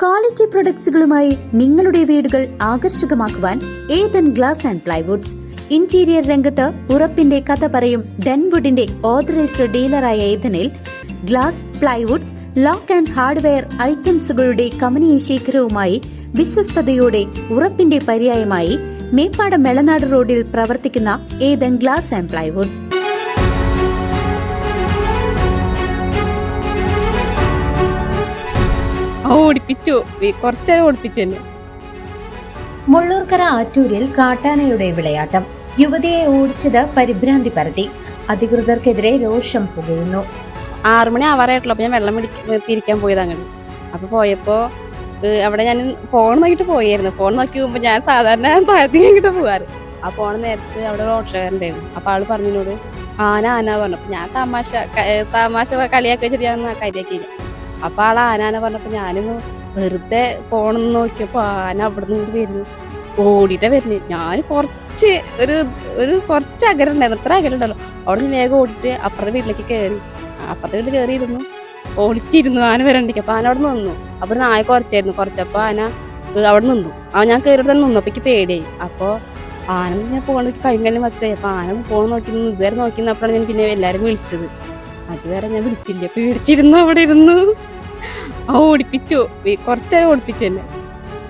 Quality പ്രൊഡക്ട്സുകളുമായി നിങ്ങളുടെ വീടുകൾ ആകർഷകമാക്കുവാൻ Ethan glass and plywoods. Interior രംഗത്ത് ഉറപ്പിന്റെ കഥ പറയും ഡെൻവുഡിന്റെ ഓതറൈസ്ഡ് ഡീലറായ ഏതനിൽ glass, plywoods, lock and hardware ഐറ്റംസുകളുടെ കമനീയ ശേഖരവുമായി വിശ്വസ്തയോടെ ഉറപ്പിന്റെ പര്യായമായി മേപ്പാടം മെളനാട് റോഡിൽ പ്രവർത്തിക്കുന്ന Ethan glass and plywoods. Mulloorkara ആറ്റൂരിൽ കാട്ടാനയുടെ വിളയാട്ടം. യുവതിയെ ഓടിച്ചത് പരിഭ്രാന്തി പരത്തി. അധികൃതർക്കെതിരെ രോഷം പുകയുന്നു. 6 മണി ആവാറായിട്ടുള്ളൂ. ഞാൻ വെള്ളം തിരിക്കാൻ പോയത് അങ്ങനെ. അപ്പൊ പോയപ്പോ അവിടെ ഞാൻ ഫോൺ നോക്കിട്ട് പോയായിരുന്നു. ഫോൺ നോക്കി പോകുമ്പോ ഞാൻ സാധാരണ താഴത്തേക്കിട്ട് പോകാറ്. ആ പോണ നേരത്ത് അവിടെ റോഡ്ഷാറുണ്ടായിരുന്നു. അപ്പൊ ആള് പറഞ്ഞോട് ആന പറഞ്ഞപ്പോ ഞാൻ തമാശ കളിയാക്കി വെച്ചിട്ട് ഞാൻ കരിയാക്കിയില്ല. അപ്പൊ ആള് ആന പറഞ്ഞപ്പോ ഞാനൊന്ന് വെറുതെ ഫോണൊന്ന് നോക്കിയപ്പോ ആന അവിടെ നിന്ന് വരുന്നു, ഓടിയിട്ടാ വരുന്നത്. ഞാൻ കുറച്ച് അകലം ഉണ്ടായിരുന്നു, അത്ര അകലം ഉണ്ടല്ലോ. അവിടെ നിന്ന് വേഗം ഓടിയിട്ട് അപ്പുറത്തെ വീട്ടിലേക്ക് കയറി. അപ്പുറത്തെ വീട്ടിൽ കയറിയിരുന്നു, ഒളിച്ചിരുന്നു ആന വരണ്ടിക്ക്. അപ്പൊ ആന അവിടെ നിന്നു. അപ്പൊ നായ കുറച്ചപ്പോ ആന അവിടെ നിന്നു. ഞാൻ കയറി തന്നെ നിന്നു. അപ്പൊ എനിക്ക് പേടിയായി. അപ്പൊ ആന ഞാൻ പോകണ കഴിഞ്ഞാലും മനസ്സിലായി. അപ്പൊ ആന ഫോൺ നോക്കി ഇതുവരെ നോക്കി നിന്നപ്പോഴാണ് ഞാൻ പിന്നെ എല്ലാരും വിളിച്ചത്. അതുവരെ ഞാൻ വിളിച്ചില്ല, പേടിച്ചിരുന്നു. അവിടെ ഇരുന്നു ഓടിപ്പിച്ചു, കുറച്ചേരം ഓടിപ്പിച്ചു തന്നെ.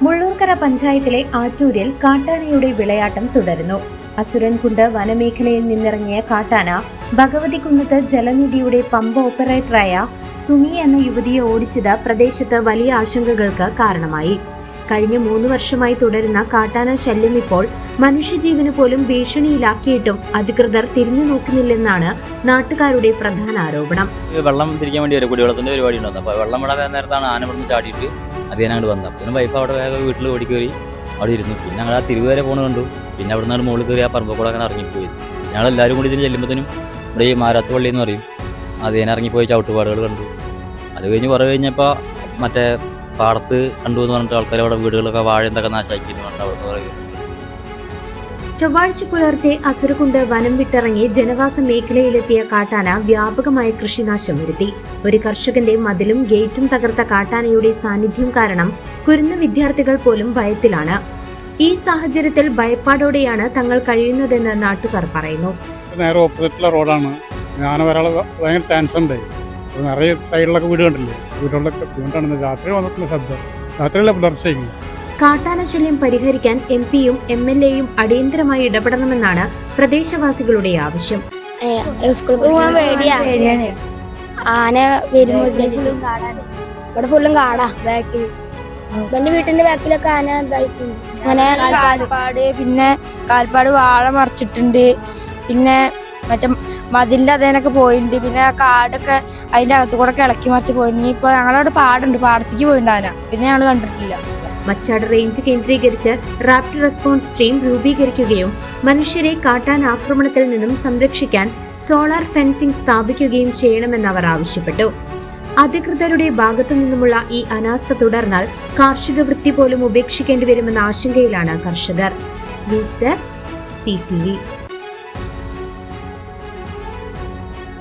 മുള്ളൂർക്കര പഞ്ചായത്തിലെ ആറ്റൂരിൽ കാട്ടാനയുടെ വിളയാട്ടം തുടരുന്നു. അസുരൻകുണ്ട് വനമേഖലയിൽ നിന്നിറങ്ങിയ കാട്ടാന ഭഗവതികുന്നത്ത് ജലനിധിയുടെ പമ്പ് ഓപ്പറേറ്ററായ സുമി എന്ന യുവതിയെ ഓടിച്ചത് പ്രദേശത്ത് വലിയ ആശങ്കകൾക്ക് കാരണമായി. കഴിഞ്ഞ 3 വർഷമായി തുടരുന്ന കാട്ടാന ശല്യം ഇപ്പോൾ മനുഷ്യജീവന് പോലും ഭീഷണിയിലാക്കിയിട്ടും അധികൃതർ തിരിഞ്ഞു നോക്കുന്നില്ലെന്നാണ് നാട്ടുകാരുടെ പ്രധാന ആരോപണം. വെള്ളം തിരിക്കാൻ വേണ്ടി വരും, കുടിവെള്ളത്തിന്റെ പരിപാടി ഉണ്ടാകുന്നത്. അപ്പോൾ വെള്ളം വിടാൻ നേരത്താണ് ആന ഇവിടുന്ന് ചാടിയിട്ട് അതിനാണ്ട് വന്നത്. പിന്നെ വൈഫ് അവിടെ വേഗം വീട്ടിൽ ഓടിക്കേറി അവിടെ ഇരുന്നു. പിന്നെ ഞങ്ങൾ ആ തിരുവ് വരെ പോണ കണ്ടു. പിന്നെ അവിടെ നിന്നാണ് മുകളിൽ കയറി ആ പറമ്പ് കൂടെ അങ്ങനെ ഇറങ്ങിപ്പോയി. ഞങ്ങളെല്ലാവരും കൂടി ഇതിന് ചെല്ലുമ്പോഴത്തേനും ഇവിടെ ഈ മാരാത്ത് പള്ളി എന്ന് പറയും, അതിനെ ഇറങ്ങിപ്പോയി ചവിട്ടുപാടുകൾ കണ്ടു. അത് കഴിഞ്ഞ് കുറേ കഴിഞ്ഞപ്പോൾ മറ്റേ പാടത്ത് കണ്ടു എന്ന് പറഞ്ഞിട്ട് ആൾക്കാർ അവിടെ വീടുകളൊക്കെ വാഴ എന്തൊക്കെ നാശാക്കി എന്ന് പറഞ്ഞിട്ട് അവിടെ പറയുന്നത്. ചൊവ്വാഴ്ച പുലർച്ചെ അസുരകുണ്ട് വനം വിട്ടിറങ്ങി ജനവാസ മേഖലയിലെത്തിയ കാട്ടാന വ്യാപകമായ കൃഷിനാശം വരുത്തി. ഒരു കർഷകന്റെ മതിലും ഗേറ്റും തകർത്ത കാട്ടാനയുടെ സാന്നിധ്യം കാരണം കുരുന്ന വിദ്യാർത്ഥികൾ പോലും ഭയത്തിലാണ്. ഈ സാഹചര്യത്തിൽ ഭയപ്പാടോടെയാണ് തങ്ങൾ കഴിയുന്നതെന്ന് നാട്ടുകാർ പറയുന്നു. നേരെ ഓപ്പോസിറ്റുള്ള റോഡാണ്. ഞാൻ വരാനുള്ള ഭയങ്കര ചാൻസ് ഉണ്ട്. നിറയെ സൈഡിലൊക്കെ വീട് കണ്ടില്ലേ, വീടുകളിലൊക്കെ അതുകൊണ്ടാണ് രാത്രി വന്നിട്ടുള്ള ശബ്ദം. രാത്രിയിലെ പുലർച്ചയ്ക്ക് കാട്ടാന ശല്യം പരിഹരിക്കാൻ MP-യും MLA-യും അടിയന്തരമായി ഇടപെടണമെന്നാണ് പ്രദേശവാസികളുടെ ആവശ്യം. ആന വരുമ്പോൾ ഇവിടെ ഫുള്ളും കാടാ. എന്റെ വീട്ടിന്റെ ബാക്കിലൊക്കെ ആന അങ്ങനെ കാൽപ്പാട് വാഴ മറിച്ചിട്ടുണ്ട്. പിന്നെ മറ്റേ മതിലിന്റെ അതേനൊക്കെ പോയിട്ടുണ്ട്. പിന്നെ കാടൊക്കെ അതിന്റെ അകത്ത് കൂടെ ഇളക്കി മറിച്ച് പോയി. ഇപ്പൊ ഞങ്ങളവിടെ പാടുണ്ട്, പാടത്തേക്ക് പോയിണ്ടാന. പിന്നെ ഞങ്ങൾ കണ്ടിട്ടില്ല. മച്ചാട് റേഞ്ച് കേന്ദ്രീകരിച്ച് റാപ്പിഡ് റെസ്പോൺസ് ടീം രൂപീകരിക്കുകയും മനുഷ്യരെ കാട്ടാൻ ആക്രമണത്തിൽ നിന്നും സംരക്ഷിക്കാൻ സോളാർ ഫെൻസിംഗ് സ്ഥാപിക്കുകയും ചെയ്യണമെന്നവർ ആവശ്യപ്പെട്ടു. അധികൃതരുടെ ഭാഗത്തു നിന്നുമുള്ള ഈ അനാസ്ഥ തുടർന്നാൽ കാർഷിക വൃത്തി പോലും ഉപേക്ഷിക്കേണ്ടി വരുമെന്ന ആശങ്കയിലാണ് കർഷകർ. News desk CCV.